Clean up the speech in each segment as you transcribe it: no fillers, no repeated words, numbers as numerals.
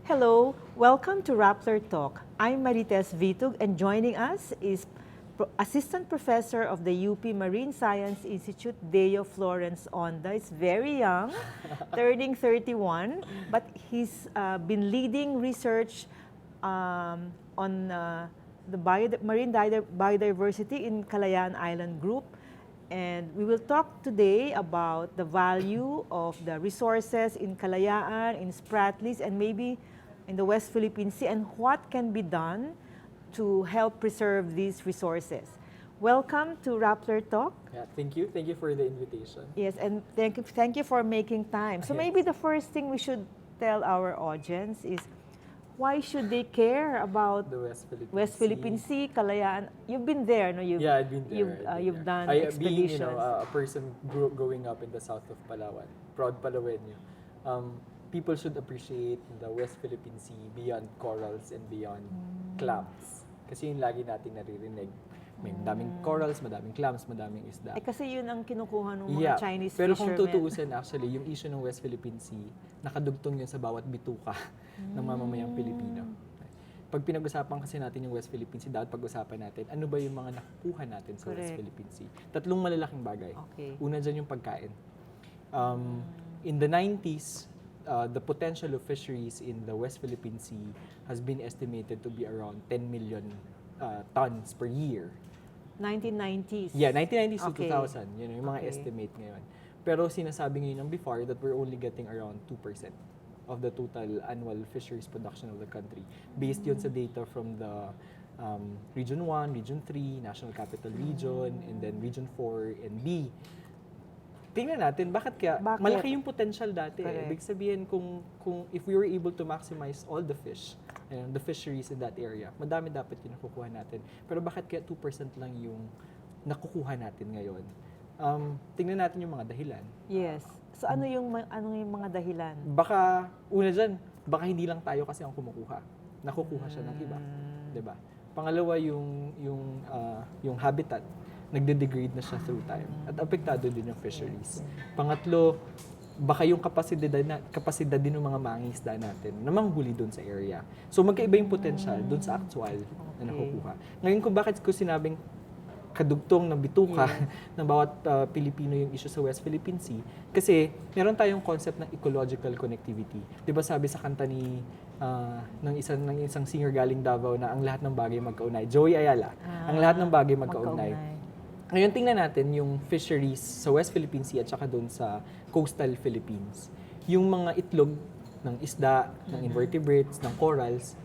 Hello, welcome to Rappler Talk. I'm Marites Vitug and joining us is Assistant Professor of the UP Marine Science Institute, Deo Onda. He's very young, turning 31, but he's been leading research on the biodiversity in Kalayaan Island Group. And we will talk today about the value of the resources in Kalayaan, in Spratlys, and maybe in the West Philippine Sea, and what can be done to help preserve these resources. Welcome to Rappler Talk. Yeah, thank you. Thank you for the invitation. Yes, and thank you for making time. So Yes. maybe the first thing we should tell our audience is why should they care about The West Philippine Sea, Kalayaan? You've been there, no? Yeah, I've been there. You've done Being, expeditions. a person growing up in the south of Palawan, proud Palawenyo, people should appreciate the West Philippine Sea beyond corals and beyond clams. Kasi yung lagi nating naririnig. May madaming corals, madaming clams, madaming isda. Kasi yun ang kinukuha ng mga Chinese Pero fishermen. kung tutuusin actually, yung issue ng West Philippine Sea, nakadugtong yun sa bawat bituka ng mamamayang Pilipino. Pag pinag-usapan kasi natin yung West Philippine Sea, dapat pag-usapan natin, ano ba yung mga nakukuha natin sa West Philippine Sea? Tatlong malalaking bagay. Okay. Una dyan yung pagkain. In the 90s, the potential of fisheries in the West Philippine Sea has been estimated to be around 10 million tons per year. 1990s? Yeah, 1990s to Okay. 2000. Yun yung mga estimate ngayon. Pero sinasabi ngayon ng before that we're only getting around 2% of the total annual fisheries production of the country. Based yun sa data from the Region 1, Region 3, National Capital Region, and then Region 4 and B. Tingnan natin, bakit malaki yung potential dati. Ibig sabihin, kung if we were able to maximize all the fish, the fisheries in that area, madami dapat yung nakukuha natin. Pero bakit kaya 2% lang yung nakukuha natin ngayon? Tingnan natin yung mga dahilan. Yes. So ano yung mga dahilan? Baka, una dyan, baka hindi lang tayo kasi ang kumukuha. Nakukuha siya ng iba. Diba? Pangalawa, yung habitat. Nagde-degrade na siya through time. At apektado din yung fisheries. Pangatlo, baka yung kapasidad din ng mga mangingisda natin na manghuli doon sa area. So magkaiba yung potential doon sa actual na nakukuha. Ngayon kung bakit ko sinabing kadugtong ng bituka ng bawat Pilipino yung issue sa West Philippine Sea, kasi meron tayong concept ng ecological connectivity. 'Di ba sabi sa kanta ng isang singer galing Davao na ang lahat ng bagay magkaunay. Joey Ayala, ang lahat ng bagay magkaunay. Ngayon, tingnan natin yung fisheries sa West Philippine Sea at saka doon sa coastal Philippines. Yung mga itlog ng isda, ng invertebrates, ng corals,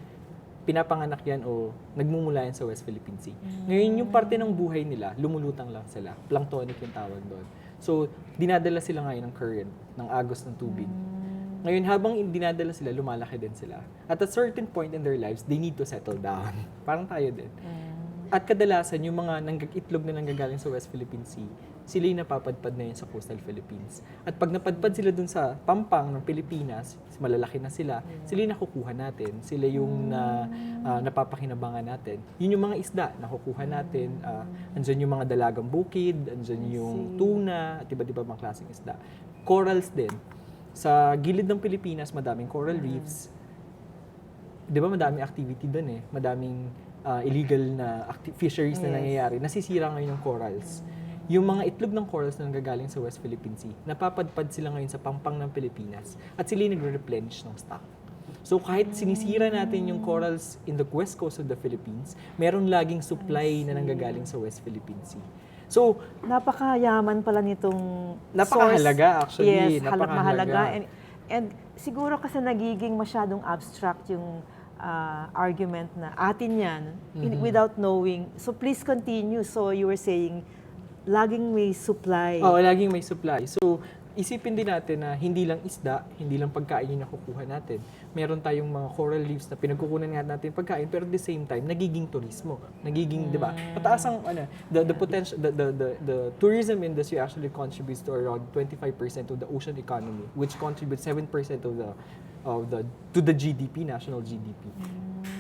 pinapanganak yan o nagmumula yan sa West Philippine Sea. Ngayon, yung parte ng buhay nila, lumulutang lang sila. Planktonic yung tawag doon. So, dinadala sila ngayon ng current, ng agos ng tubig. Ngayon, habang dinadala sila, lumalaki din sila. At a certain point in their lives, they need to settle down. Parang tayo din. At kadalasan, yung mga itlog na nanggagaling sa West Philippine Sea, sila yung napapadpad na yun sa coastal Philippines. At pag napadpad sila dun sa pampang ng Pilipinas, malalaki na sila yung nakukuha natin. Sila yung napapakinabangan natin. Yun yung mga isda na nakukuha natin. Andyan yung mga dalagang bukid, andyan yung tuna, at iba-iba mga klaseng isda. Corals din. Sa gilid ng Pilipinas, madaming coral reefs. Di ba madaming activity dun eh. Madaming illegal na fisheries na nangyayari. Nasisira ngayon yung corals. Yung mga itlog ng corals na nanggagaling sa West Philippine Sea, napapadpad sila ngayon sa pampang ng Pilipinas at sila yung nagre-replenish ng stock. So kahit sinisira natin yung corals in the west coast of the Philippines, meron laging supply na nanggagaling sa West Philippine Sea. So, napakayaman pala nitong napakahalaga source. actually. Yes, mahalaga. And siguro kasi nagiging masyadong abstract yung argument na atin yan without knowing. So please continue. So you were saying, laging may supply. Oo, laging may supply. So, isipin din natin na hindi lang isda, hindi lang pagkain yung nakukuha natin. Meron tayong mga coral reefs na pinagkukunan nga natin pagkain, pero at the same time, nagiging turismo. Nagiging, di ba? Mataas ang, the potential, the tourism industry actually contributes to around 25% of the ocean economy, which contributes 7% to the GDP, national GDP.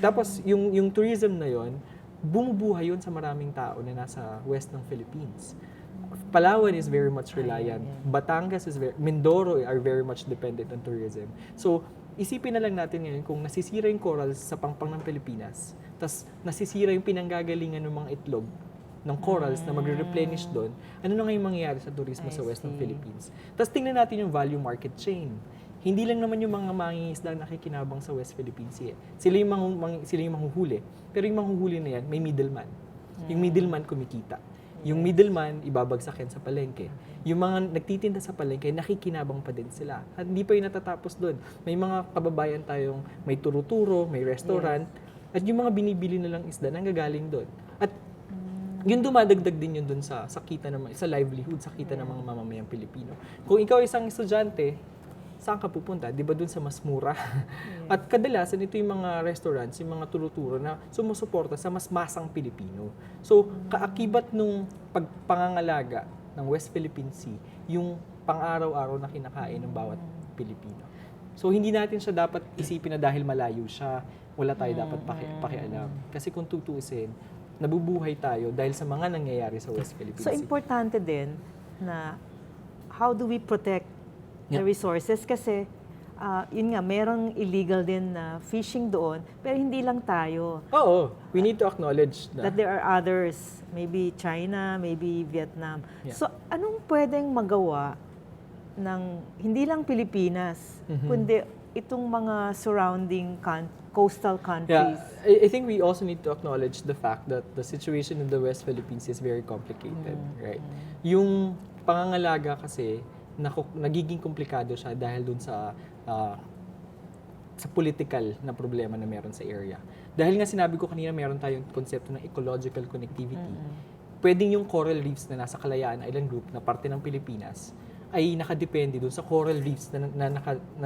Tapos, yung tourism na yon, bumubuhay yun sa maraming tao na nasa west ng Philippines. Palawan is very much reliant. Batangas is Mindoro are very much dependent on tourism. So, isipin na lang natin ngayon kung nasisira yung corals sa pangpang ng Pilipinas, tas nasisira yung pinanggagalingan ng mga itlog ng corals na magre-replenish doon, ano na ngayon mangyayari sa turismo sa west ng Philippines? Tas tingnan natin yung value market chain. Hindi lang naman yung mga mangingisda nakikinabang sa West Philippine Sea. Sila yung manghuhuli. Pero yung manghuhuli na yan, may middleman. Yung middleman kumikita. Yung middleman, ibabagsak yan sa palengke. Yung mga nagtitinda sa palengke, nakikinabang pa din sila. At hindi pa yung natatapos doon. May mga kababayan tayong may turo-turo, may restaurant, at yung mga binibili nilang isda, nanggagaling doon. At yun dumadagdag din yun doon sa kita ng, sa livelihood, sa kita ng mga mamamayang Pilipino. Kung ikaw isang estudyante, saan ka pupunta? Di ba doon sa mas mura? At kadalasan ito yung mga restaurants, yung mga turo-turo na sumusuporta sa mas masang Pilipino. So, kaakibat nung pangangalaga ng West Philippine Sea, yung pang-araw-araw na kinakain ng bawat Pilipino. So, hindi natin siya dapat isipin na dahil malayo siya, wala tayo dapat pakialam. Kasi kung tutuusin, nabubuhay tayo dahil sa mga nangyayari sa West Philippine So, Sea. importante din na how do we protect the resources kasi yun nga, merong illegal din na fishing doon, pero hindi lang tayo. Oo, we need to acknowledge That there are others, maybe China, maybe Vietnam. Yeah. So, anong pwedeng magawa ng hindi lang Pilipinas, kundi itong mga surrounding coastal countries? Yeah, I think we also need to acknowledge the fact that the situation in the West Philippines is very complicated, right? Yung pangangalaga kasi, nagiging komplikado siya dahil dun sa political na problema na meron sa area. Dahil nga sinabi ko kanina, meron tayong konsepto ng ecological connectivity. Pwedeng yung coral reefs na nasa Kalayaan Island Group na parte ng Pilipinas ay nakadepende dun sa coral reefs na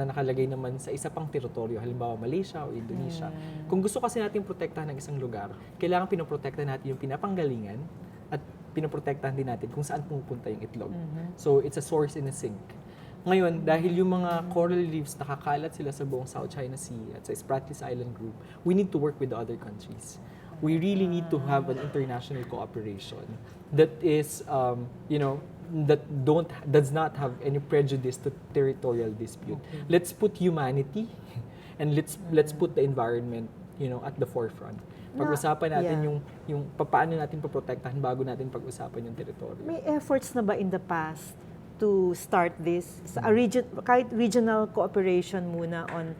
nakalagay naman sa isa pang teritoryo, halimbawa Malaysia o Indonesia. Kung gusto kasi natin protektahan ng isang lugar, kailangan pinoprotektahan natin yung pinapanggalingan at pinoprotektahan din natin kung saan pumupunta yung itlog. So, it's a source in a sink. Ngayon, dahil yung mga coral reefs nakakalat sila sa buong South China Sea at sa Spratlys Island Group, we need to work with the other countries. We really need to have an international cooperation that is, that does not have any prejudice to territorial dispute. Let's put humanity and let's put the environment, at the forefront. Pag-usapan natin yung paano natin paprotektahan bago natin pag-usapan yung teritoryo. May efforts na ba in the past to start this? Kahit regional cooperation muna on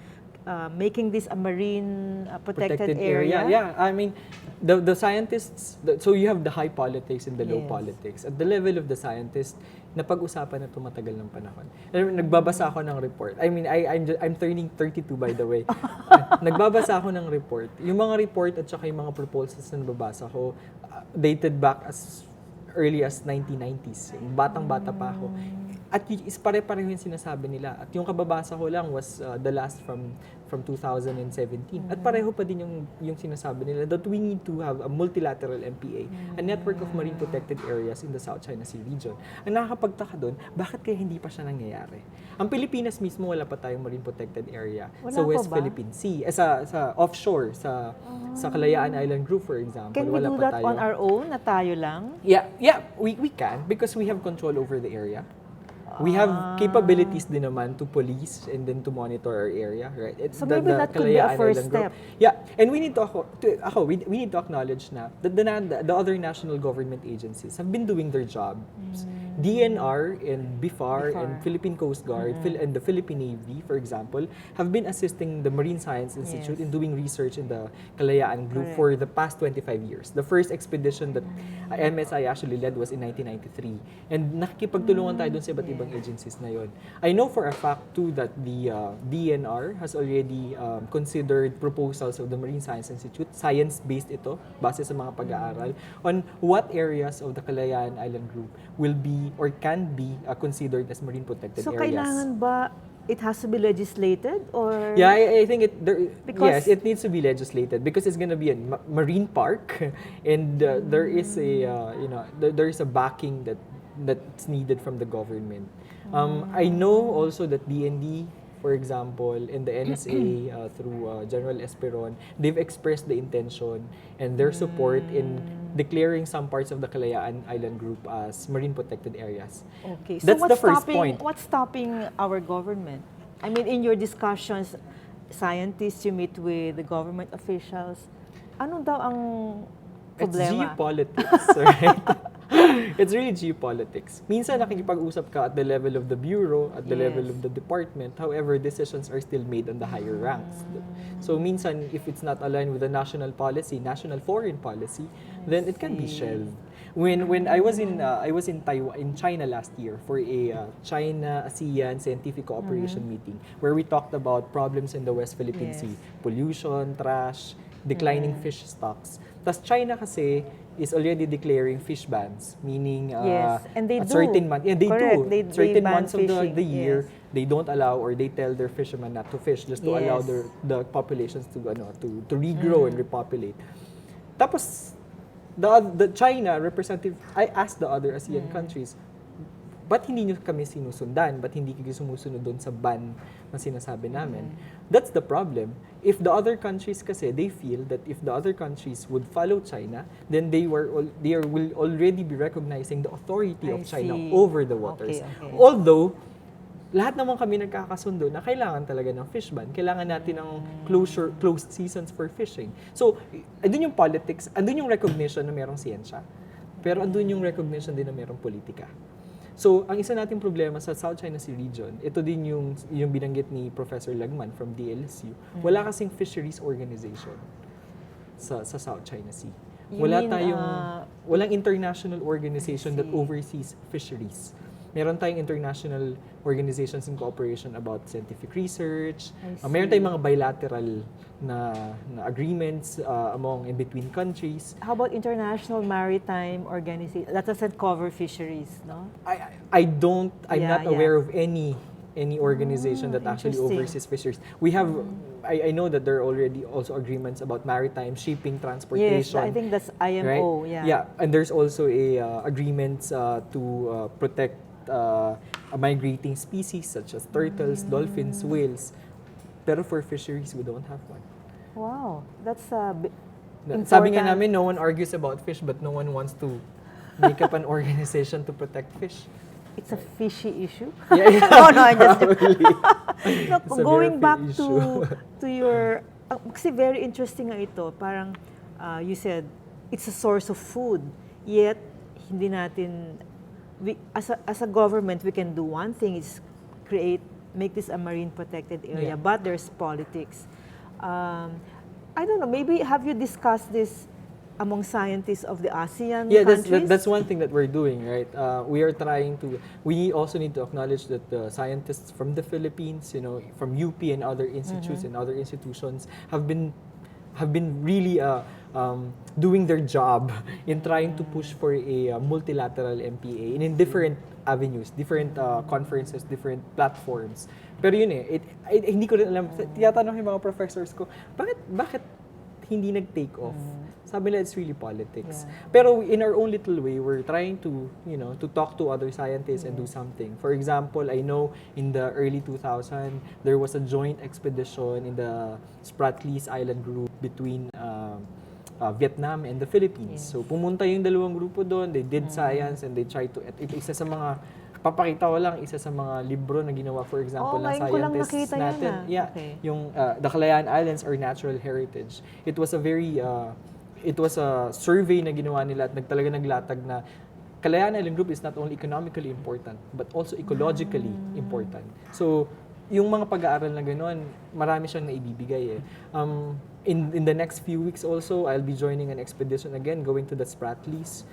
making this a marine protected area? Yeah, I mean, the scientists, so you have the high politics and the low politics. At the level of the scientists, napag-usapan na tumatagal ng panahon. Nagbabasa ako ng report. I mean, I'm turning 32 by the way. Nagbabasa ako ng report. Yung mga report at saka yung mga proposals na nababasa ko, dated back as early as 1990s. Batang-bata pa ako. At pare-pareho yung sinasabi nila. At yung kababasa ko lang was the last from 2017. At pareho pa din yung sinasabi nila that we need to have a multilateral MPA, a network of marine protected areas in the South China Sea region. Ang nakakapagtaka doon, bakit kaya hindi pa siya nangyayari? Ang Pilipinas mismo, wala pa tayong marine protected area sa West Philippine Sea. Sa offshore, sa Kalayaan Island Group, for example. Can we wala do pa that tayo. on our own, na tayo lang? Yeah, we can because we have control over the area. We have capabilities din naman to police and then to monitor our area, right? So maybe that could be a first step. Yeah, and we need to we need to acknowledge na that the other national government agencies have been doing their jobs. DNR and BIFAR and Philippine Coast Guard and the Philippine Navy, for example, have been assisting the Marine Science Institute in doing research in the Kalayaan Group for the past 25 years. The first expedition that MSI actually led was in 1993. And nakikipagtulungan tayo dun sa iba't ibang agencies na yon. I know for a fact too that the DNR has already considered proposals of the Marine Science Institute, science-based ito, base sa mga pag-aaral, on what areas of the Kalayaan Island Group will be or can be considered as marine protected areas. So kailangan ba it has to be legislated or? Yeah, I think yes, it needs to be legislated because it's going to be a marine park, and there is there is a backing that's needed from the government. I know also that DND, for example, and the NSA through General Esperon, they've expressed the intention and their support in declaring some parts of the Kalayaan Island Group as marine protected areas. Okay. So That's the first point. What's stopping our government? I mean, in your discussions, scientists, you meet with the government officials, ano daw ang It's problema? geopolitics, right? It's really geopolitics. Minsan nakikipag-usap ka at the level of the bureau, at the level of the department. However, decisions are still made on the higher ranks. So minsan, if it's not aligned with the national policy, national foreign policy, then it can be shelved. When I was in Taiwan, in China last year for a China ASEAN scientific cooperation meeting where we talked about problems in the West Philippine Sea, pollution, trash, declining fish stocks. Tas China kasi is already declaring fish bans, meaning And they at do. certain months, they Correct. do. They Certain ban months of fishing, the year, yes. they don't allow or they tell their fishermen not to fish just to allow Yes. the populations to regrow and repopulate. Tapos the China representative, I asked the other ASEAN countries, ba't hindi nyo kami sinusundan? Ba't hindi kayo sumusunod doon sa ban na sinasabi namin? That's the problem. If the other countries kasi, they feel that if the other countries would follow China, then they will already be recognizing the authority of I China see. over the waters. Okay. Although, lahat naman kami nagkakasundo na kailangan talaga ng fish ban. Kailangan natin ng closed seasons for fishing. So, andun yung politics, andun yung recognition na merong siyensya. Pero andun yung recognition din na merong politika. So, ang isa nating problema sa South China Sea region, ito din yung binanggit ni Professor Lagman from DLSU, wala kasing fisheries organization sa South China Sea. Walang international organization that oversees fisheries. Meron tayong international organizations in cooperation about scientific research. Meron tayong mga bilateral na agreements in between countries. How about International Maritime Organization? That doesn't cover fisheries, no? I'm not aware of any organization that actually interesting. oversees fisheries. We have, I know that there are already also agreements about maritime shipping, transportation. Yes, I think that's IMO, right? Yeah, and there's also agreements to protect migrating species such as turtles, dolphins, whales. Pero for fisheries, we don't have one. Wow, that's important. Sabi nga namin, no one argues about fish, but no one wants to make up an organization to protect fish. It's a fishy issue. Yeah, No, I'm just probably. No, It's a going very back big issue. to your, kasi very interesting nga ito, parang you said, it's a source of food, yet hindi natin, as a government, we can do one thing, is make this a marine protected area, but there's politics. I don't know, maybe have you discussed this among scientists of the ASEAN countries? That's one thing that we're doing, right? We also need to acknowledge that the scientists from the Philippines, from UP and other institutes and other institutions have been really doing their job in trying to push for a multilateral MPA and in different avenues, different conferences, different platforms. Pero yun hindi ko rin alam, tinatanong yung mga professors ko, bakit hindi nag-take off? Sabi nila, it's really politics. Yeah. Pero in our own little way, we're trying to, to talk to other scientists and do something. For example, I know in the early 2000s, there was a joint expedition in the Spratlys Island group between Vietnam and the Philippines. So pumunta yung dalawang grupo doon, they did science and they tried to, isa sa mga, papakita ko lang, isa sa mga libro na ginawa, for example, ng scientists natin. Yung The Kalayaan Islands or Natural Heritage. It was a survey na ginawa nila at talaga naglatag na Kalayaan Island Group is not only economically important, but also ecologically important. So, yung mga pag-aaral na gano'n, marami siyang naibibigay In the next few weeks also, I'll be joining an expedition again, going to the Spratlys,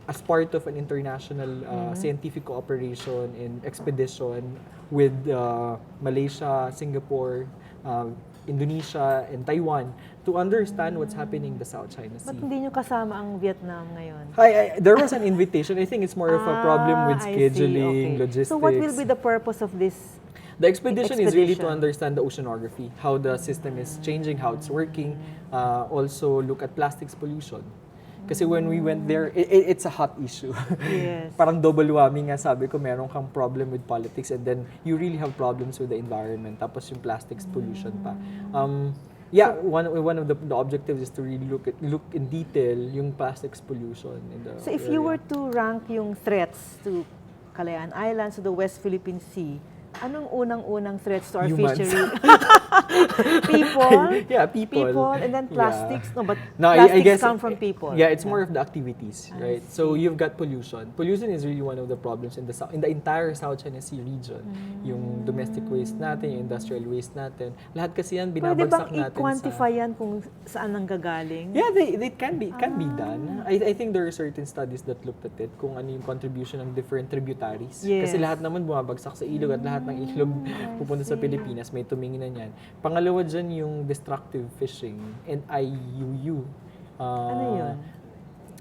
as part of an international scientific cooperation and expedition with Malaysia, Singapore, Indonesia, and Taiwan to understand what's happening in the South China Sea. Ba't hindi nyo kasama ang Vietnam ngayon? There was an invitation. I think it's more of a problem with scheduling, logistics. So what will be the purpose of this? The expedition is really to understand the oceanography, how the system is changing, how it's working, also look at plastics pollution. Kasi when we went there, it's a hot issue. Yes. Parang double whammy nga, sabi ko, meron kang problem with politics and then you really have problems with the environment. Tapos yung plastics pollution pa. Yeah, one of the objectives is to really look in detail yung plastics pollution in the So if area. you were to rank yung threats to Kalayaan Islands, to the West Philippine Sea, anong unang-unang threats to our Humans. fishery? People? Yeah, people. And then Yeah. plastics? No, but No, I plastics guess, come from people. Yeah, it's more of the activities, I right? So see. you've got pollution. Pollution is really one of the problems in the entire South China Sea region. Yung domestic waste natin, yung industrial waste natin, lahat kasi yan Pwede binabagsak bang natin i-quantify yan kung saan nanggagaling? Yeah, they can be done. I think there are certain studies that looked at it kung ano yung contribution ng different tributaries. Yes. Kasi lahat naman bumabagsak sa ilog at lahat ng ilog pupunta sa Pilipinas, may tuminginan yan. Pangalawa dyan yung destructive fishing and IUU. Ano yun?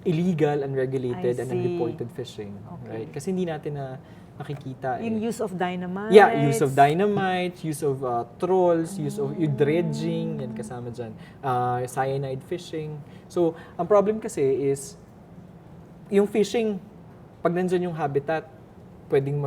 Illegal, unregulated, I and see. unreported fishing. Okay. Right? Kasi hindi natin nakikita. Yung use of dynamite? Yeah, use of dynamite, use of trolls, use of yung dredging, yan kasama dyan. Cyanide fishing. So, ang problem kasi is, yung fishing, pag nandyan yung habitat, pwedeng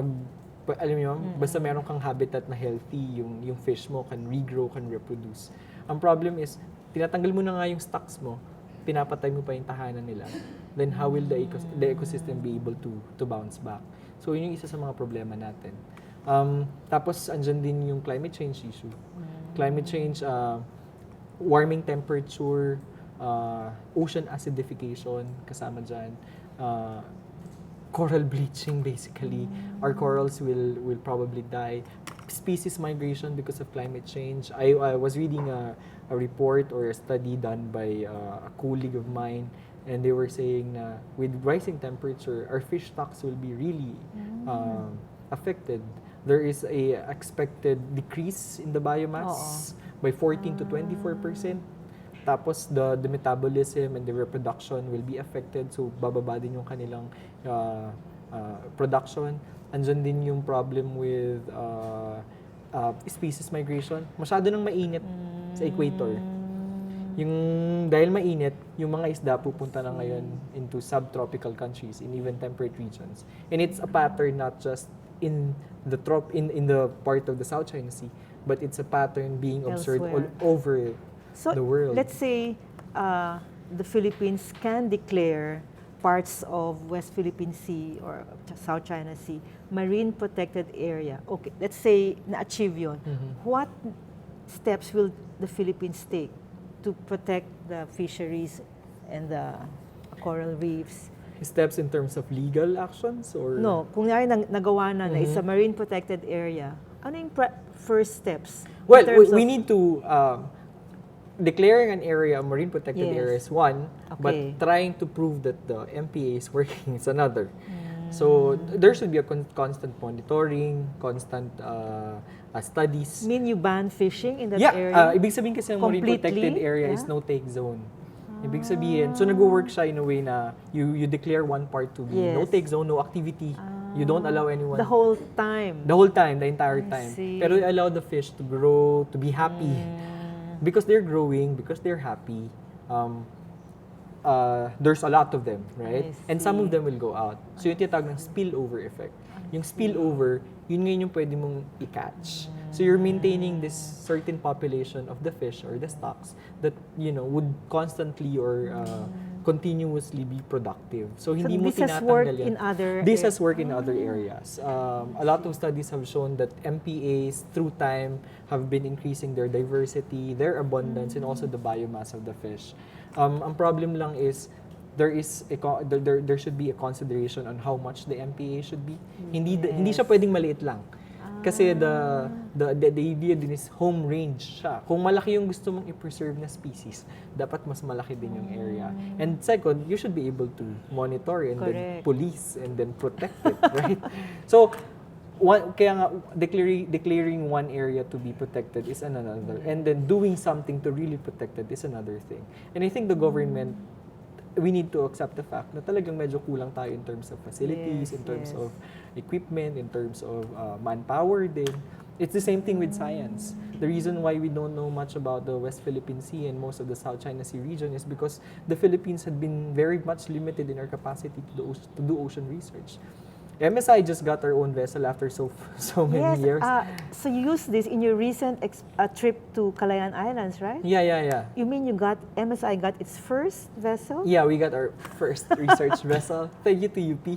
alam mo, basta meron kang habitat na healthy, yung fish mo can regrow, can reproduce. Ang problem is, tinatanggal mo na nga yung stocks mo, pinapatay mo pa yung tahanan nila. Then how will the ecosystem be able to bounce back? So yun yung isa sa mga problema natin. Tapos andyan din yung climate change issue. Climate change, warming temperature, ocean acidification, kasama dyan. Coral bleaching basically. Our corals will probably die. Species migration because of climate change. I was reading a report or a study done by a colleague of mine, and they were saying na with rising temperature, our fish stocks will be really affected. There is a expected decrease in the biomass by 14 to 24%. Tapos the metabolism and the reproduction will be affected, so bababa din yung kanilang production. Andyan din yung problem with species migration. Masyado nang mainit sa equator. Yung dahil mainit, yung mga isda pupunta na ngayon into subtropical countries, in even temperate regions. And it's a pattern not just in the part of the South China Sea, but it's a pattern being observed all Elsewhere. over the world. Let's say the Philippines can declare parts of West Philippine Sea or South China Sea marine protected area. Okay, let's say na-achieve yun. What steps will the Philippines take to protect the fisheries and the coral reefs? Steps in terms of legal actions or No, kung nagawa na na it's a marine protected area, ano yung first steps? in Well, terms we of- need to declaring an area a marine protected Yes. area is one, Okay. but trying to prove that the MPA is working is another. So there should be a constant monitoring, constant studies. mean you ban fishing in that Yeah, area? ibig sabihin kasi ang marine protected Completely? area is Yeah. no-take zone. Ibig sabihin, so nag-work siya in a way na you declare one part to be Yes. no-take zone, no activity. You don't allow anyone. The whole time. The whole time, the entire I time. see. Pero you allow the fish to grow, to be happy. Because they're growing, because they're happy. There's a lot of them, right? I And some of see. them will go out. So yung tinatawag ng spillover effect. Yung spillover, yun ngayon yung pwede mong i-catch. So you're maintaining this certain population of the fish or the stocks that, would constantly or continuously be productive. So hindi mo this has worked tinatanggal yan. in other This has worked in other areas. A lot of studies have shown that MPAs through time have been increasing their diversity, their abundance, and also the biomass of the fish. Ang problem lang is there should be a consideration on how much the MPA should be. Hindi siya pwedeng maliit lang. Kasi the idea din is home range siya. Kung malaki yung gusto mong i-preserve na species, dapat mas malaki din yung area. And second, you should be able to monitor and then Correct. police and then protect it, right? So, kaya nga, declaring one area to be protected is another. And then doing something to really protect it is another thing. And I think the government, we need to accept the fact na talagang medyo kulang tayo in terms of facilities, Yes, in terms yes. of equipment, in terms of manpower din. It's the same thing with science. The reason why we don't know much about the West Philippine Sea and most of the South China Sea region is because the Philippines had been very much limited in our capacity to do ocean research. MSI just got our own vessel after so many Yes, years. so you used this in your recent trip to Calayan Islands, right? Yeah. You mean MSI got its first vessel? Yeah, we got our first research vessel. Thank you to UP.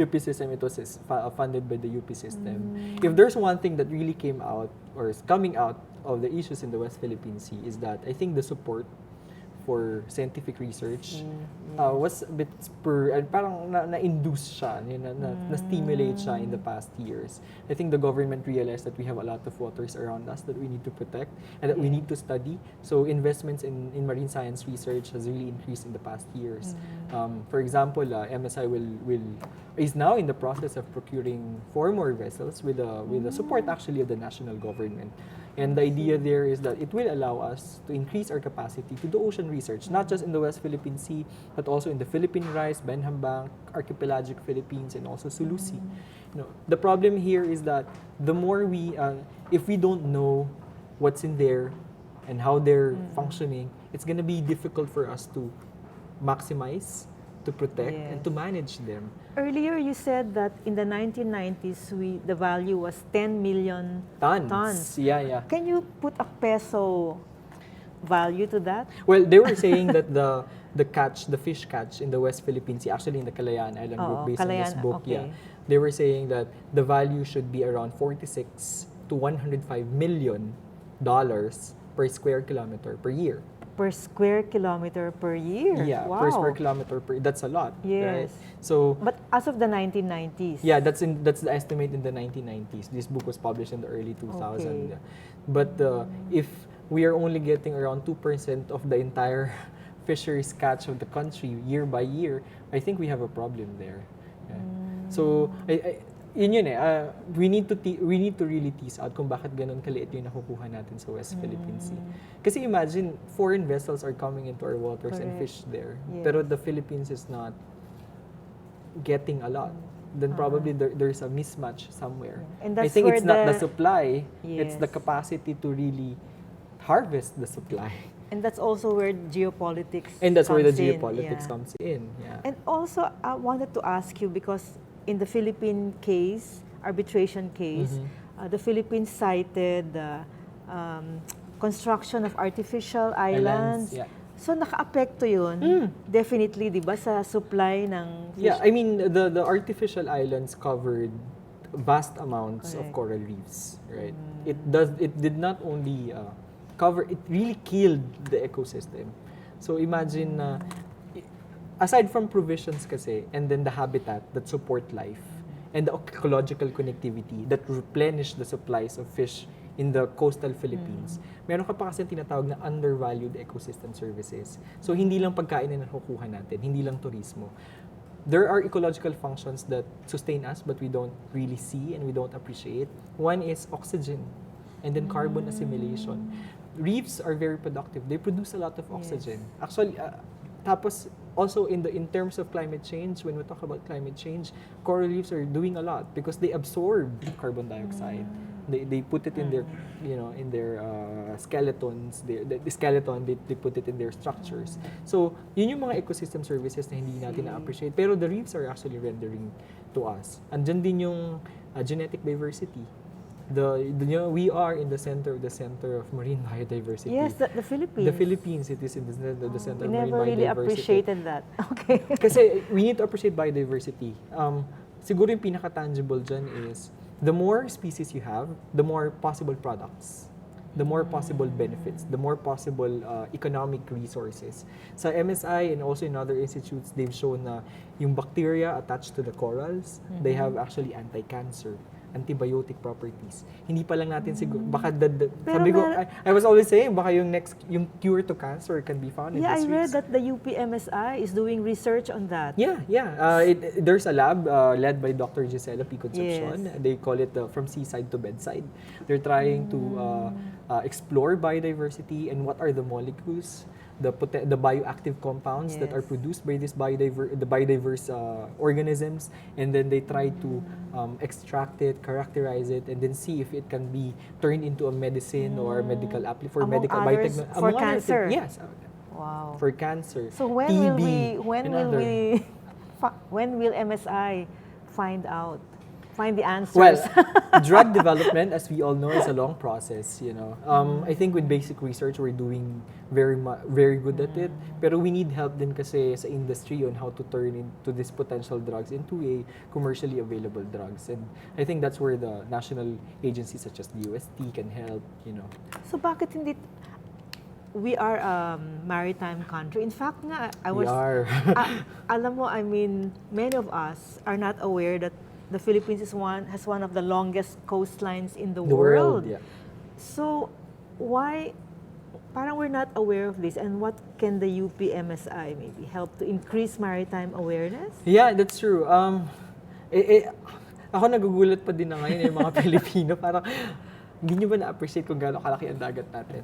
UP system, it was funded by the UP system. If there's one thing that really came out or is coming out of the issues in the West Philippine Sea is that I think the support for scientific research was a bit parang na-induce siya, na-stimulate siya in the past years. I think the government realized that we have a lot of waters around us that we need to protect and that we need to study. So investments in marine science research has really increased in the past years. For example, MSI is now in the process of procuring 4 more vessels with the support actually of the national government. And the idea there is that it will allow us to increase our capacity to do ocean research, not just in the West Philippine Sea, but also in the Philippine Rice, Benhambang, archipelagic Philippines, and also Sulu Sea. The problem here is that the more if we don't know what's in there and how they're functioning, it's going to be difficult for us to maximize, to protect, and to manage them. Earlier, you said that in the 1990s, the value was 10 million tons. Yeah. Can you put a peso value to that? Well, they were saying that the fish catch in the West Philippine Sea, actually in the Calayan Island group, based on this book, they were saying that the value should be around $46 to $105 million per square kilometer per year. Per square kilometer per year? Yeah, wow. per square kilometer that's a lot. Yes. Right? So, but as of the 1990s? Yeah, that's the estimate in the 1990s. This book was published in the early 2000s. Okay. But if we are only getting around 2% of the entire fisheries catch of the country year by year, I think we have a problem there. Yeah. So, we need to really tease out kung bakit ganun kaliit yung nakukuha natin sa West Philippine Sea. Kasi imagine, foreign vessels are coming into our waters and fish there. Yes. Pero the Philippines is not getting a lot. Then probably there's a mismatch somewhere. And that's I think where it's not the supply, it's the Yes. capacity to really harvest the supply. And that's also where geopolitics And that's where the comes in. geopolitics comes in. Yeah. And also, I wanted to ask you, because in the Philippine case, arbitration case, the Philippines cited the construction of artificial islands. Yeah. So, naka-apekto yun, definitely, di ba, sa supply ng fish? Yeah, I mean, the artificial islands covered vast amounts of coral reefs, right? It did not only it really killed the ecosystem. So imagine aside from provisions kasi, and then the habitat that support life, and the ecological connectivity that replenish the supplies of fish in the coastal Philippines, meron ka pa kasi tinatawag na undervalued ecosystem services. So hindi lang pagkain na nakukuha natin, hindi lang turismo. There are ecological functions that sustain us but we don't really see and we don't appreciate. One is oxygen and then carbon assimilation. Reefs are very productive. They produce a lot of oxygen. Yes. Actually, tapos also in terms of climate change, when we talk about climate change, coral reefs are doing a lot because they absorb carbon dioxide. They put it in their in their skeletons. The skeleton they put it in their structures. So yun yung mga ecosystem services na hindi natin na-appreciate. Pero the reefs are actually rendering to us. Andyan din yung genetic diversity. We are in the center of marine biodiversity. Yes, the Philippines. The Philippines, it is in the center of marine biodiversity. We never really appreciated that. Okay. Kasi we need to appreciate biodiversity. Siguro yung pinaka-tangible dyan is, the more species you have, the more possible products, the more possible benefits, the more possible economic resources. Sa MSI and also in other institutes, they've shown na yung bacteria attached to the corals, they have actually anti-cancer, antibiotic properties. Hindi pa lang natin siguro, baka sabi ko, I was always saying, baka yung cure to cancer can be found in the streets. I read that the UPMSI is doing research on that. Yeah. There's a lab led by Dr. Gisela P. Concepcion. Yes. They call it from seaside to bedside. They're trying to explore biodiversity and what are the molecules, the bioactive compounds that are produced by this biodiverse organisms, and then they try to extract it, characterize it, and then see if it can be turned into a medicine or medical for Among medical others, biotechnology. for cancer. Yes. Wow. For cancer. So when TB, will MSI find the answers? Well, drug development, as we all know, is a long process. I think with basic research, we're doing very good at it. Pero we need help din kasi sa industry on how to turn into these potential drugs into a commercially available drugs. And I think that's where the national agencies such as the UST can help. So bakit hindi we are a maritime country? In fact nga, We are. alam mo, I mean, many of us are not aware that the Philippines has one of the longest coastlines in the world. Yeah. So, why, parang we're not aware of this, and what can the UP-MSI maybe help to increase maritime awareness? Yeah, that's true. Ako nagugulat pa din na ngayon yung mga Pilipino. Parang, hindi nyo ba na-appreciate kung gaano kalaki ang dagat natin?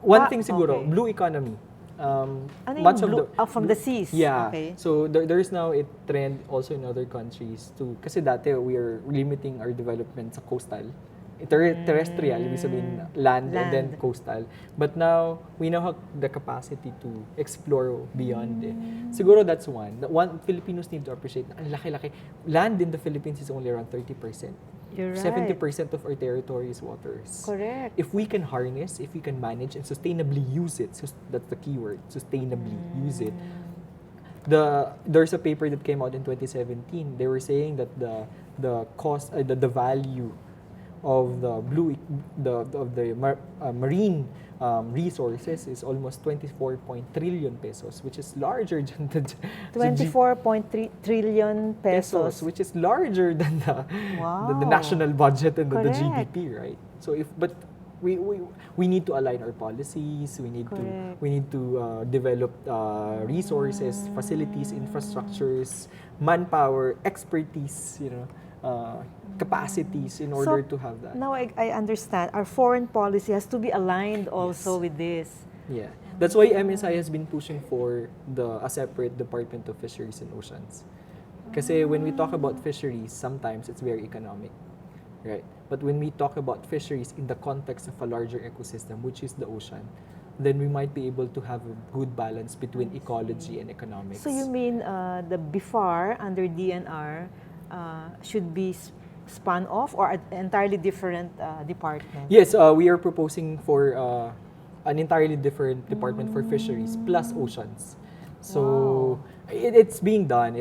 One thing siguro, okay. blue economy. Ano Much yung of blue, from the seas? Yeah. Okay. So there's now a trend also in other countries to, kasi dati we are limiting our development sa coastal. Terrestrial, ibig sabihin land and then coastal. But now, we now have the capacity to explore beyond it. Siguro that's one. Filipinos need to appreciate na ang laki-laki. Land in the Philippines is only around 30%. You're right. 70% of our territory is waters. Correct. If we can harness, if we can manage and sustainably use it, that's the key word, sustainably use it. There's a paper that came out in 2017. They were saying that the cost, the value of the marine resources is almost 24 trillion pesos, which is larger than the 24.3 trillion pesos. which is larger than the national budget and the GDP, right? So we need to align our policies. We need to develop resources, facilities, infrastructures, manpower, expertise, capacities in order to have that. Now I understand. Our foreign policy has to be aligned also with this. Yeah. That's why MSI has been pushing for a separate Department of Fisheries and Oceans. Kasi when we talk about fisheries, sometimes it's very economic, right? But when we talk about fisheries in the context of a larger ecosystem, which is the ocean, then we might be able to have a good balance between ecology and economics. So you mean the BIFAR under DNR should be spun off, or an entirely different department? Yes, we are proposing for an entirely different department for fisheries plus oceans. So it's being done.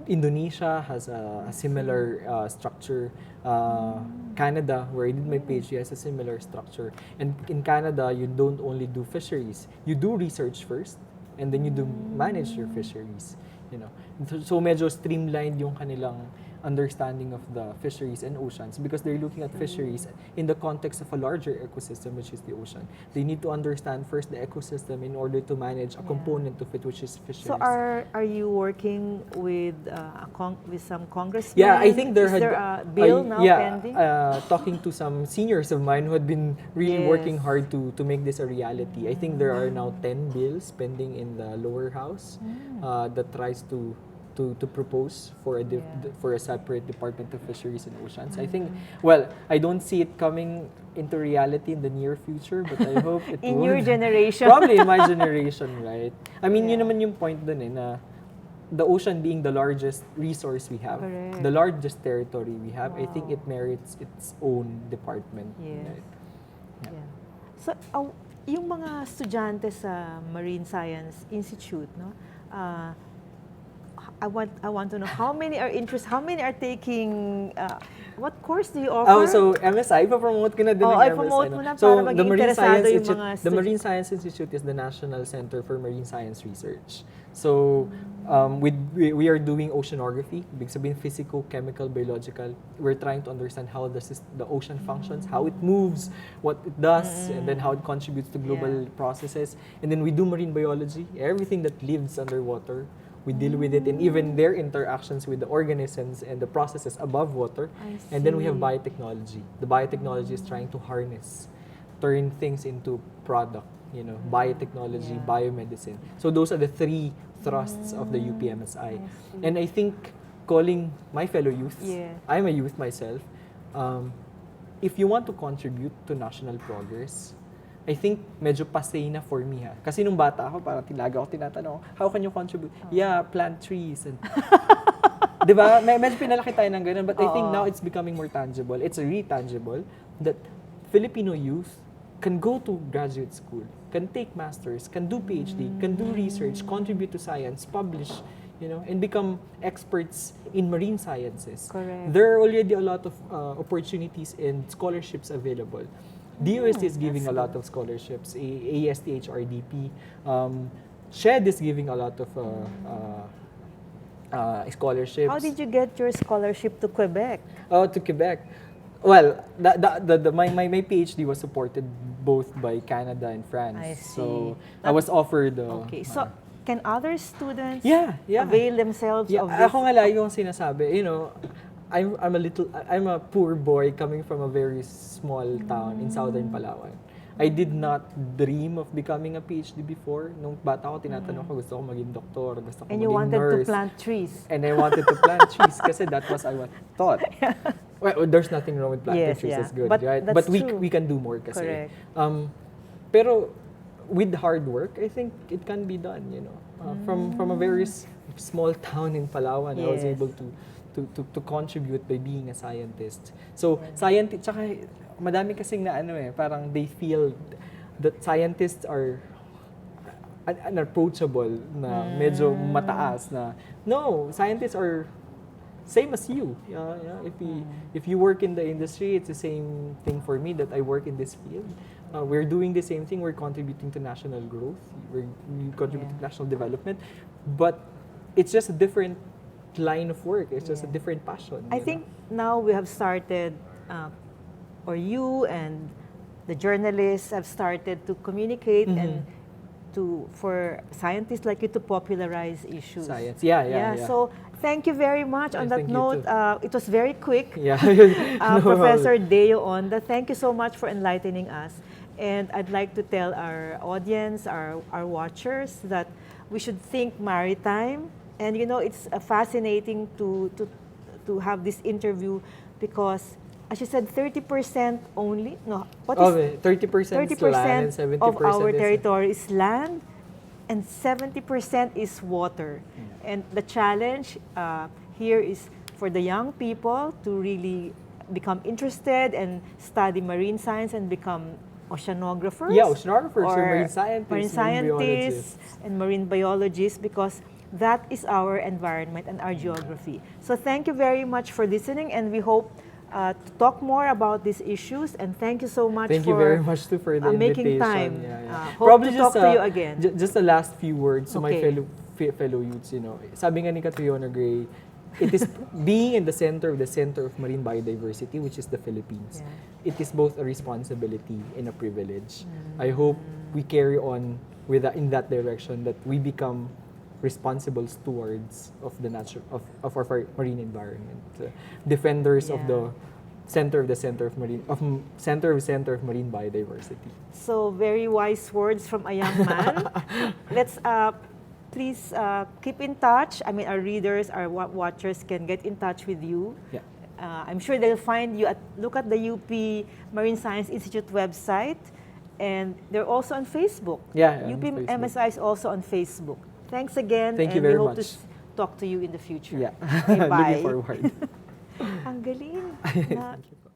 Indonesia has a similar structure. Canada, where I did my PhD, has a similar structure. And in Canada, you don't only do fisheries. You do research first, and then you do manage your fisheries. So medyo streamlined yung kanilang understanding of the fisheries and oceans, because they're looking at fisheries in the context of a larger ecosystem, which is the ocean. They need to understand first the ecosystem in order to manage a component of it, which is fisheries. So are you working with some congressmen? Yeah, I think is there a bill now pending? Talking to some seniors of mine who had been really working hard to make this a reality. I think there are now 10 bills pending in the lower house that tries to propose for a separate Department of Fisheries and Oceans. I think, I don't see it coming into reality in the near future, but I hope it will. In your generation. Probably in my generation, right? I mean, yun naman yung point dun na the ocean being the largest resource we have, the largest territory we have, I think it merits its own department. Yes. Right? Yeah. So, yung mga estudyante sa Marine Science Institute, no? I want to know how many are interested, how many are taking, what course do you offer? Oh, so MSI, ipapromote ko na din ng MSI. Promote mo na So, para the Marine Science yung Institute, mga the Marine Science Institute is the National Center for Marine Science Research. So, we are doing oceanography, big sabihin physical, chemical, biological. We're trying to understand how the ocean functions, how it moves, what it does, and then how it contributes to global processes. And then we do marine biology, everything that lives underwater. We deal with it, and even their interactions with the organisms and the processes above water. And then we have biotechnology. The biotechnology is trying to turn things into product, biotechnology, biomedicine. So those are the three thrusts of the UPMSI. And I think, calling my fellow youths, I'm a youth myself, if you want to contribute to national progress, I think medyo pasay na for me Kasi nung bata ako, parang tinatanong, how can you contribute? Yeah, plant trees. And Di ba? Medyo pinalaki tayo ng ganun. But I think Oo. now it's becoming more tangible. It's really tangible that Filipino youth can go to graduate school, can take masters, can do PhD, can do research, contribute to science, publish, and become experts in marine sciences. Correct. There are already a lot of opportunities and scholarships available. DOST is giving a lot of scholarships, ASTHRDP. SHED is giving a lot of scholarships. How did you get your scholarship to Quebec? Oh, to Quebec. Well, my PhD was supported both by Canada and France. I see. So I was offered. Okay, so can other students Yeah. avail themselves Yeah, of this? ako nga lagi kong sinasabi, I'm a poor boy coming from a very small town in southern Palawan. I did not dream of becoming a PhD before. Nung bata ko, tinatanong ko, gusto ko maging doktor, gusto ko And maging you wanted nurse. to plant trees. And I wanted to plant trees kasi that was I was taught. Well, there's nothing wrong with planting Yes, trees, yeah. that's good, But right? that's But true. we can do more kasi. Correct. Pero with hard work, I think it can be done, From a very small town in Palawan, I was Yes. able to contribute by being a scientist. So, scientist, tsaka madami kasing parang they feel that scientists are unapproachable, na medyo mataas na. No, scientists are same as you. If you work in the industry, it's the same thing for me that I work in this field. We're doing the same thing. We're contributing to national growth. We contribute to national development. But it's just a different line of work. It's just a different passion. I think now we have started, or you and the journalists have started to communicate and for scientists like you to popularize issues. Science. Yeah. So thank you very much. On that Thank you note, it was very quick. Yeah. Professor Deo Onda, thank you so much for enlightening us. And I'd like to tell our audience, our watchers, that we should think maritime. And it's fascinating to have this interview because, as you said, 30% only. No, what is 30% is land and 70% of our is territory is land, and 70% is water. And the challenge here is for the young people to really become interested and study marine science and become oceanographers. Yeah, oceanographers or marine marine biologists. and marine biologists, because that is our environment and our geography. So thank you very much for listening, and we hope to talk more about these issues. And thank you so much Thank you very much too for the making invitation. time. Hope to talk to you again. Just the last few words to my Okay. fellow youths. Sabi nga ni Catriona Gray, it is being in the center of marine biodiversity, which is the Philippines. It is both a responsibility and a privilege. I hope we carry on in that direction, that we become responsible stewards of the our marine environment, defenders of the center of marine biodiversity. So very wise words from a young man. Let's please keep in touch. I mean, our readers, our watchers can get in touch with you. Yeah. I'm sure they'll find you look at the UP Marine Science Institute website, and they're also on Facebook. Yeah, UP on Facebook. MSI is also on Facebook. Thanks again. Thank you and very we hope much. to talk to you in the future. Yeah. Okay, bye. Looking forward. Ang galing. Thank you po.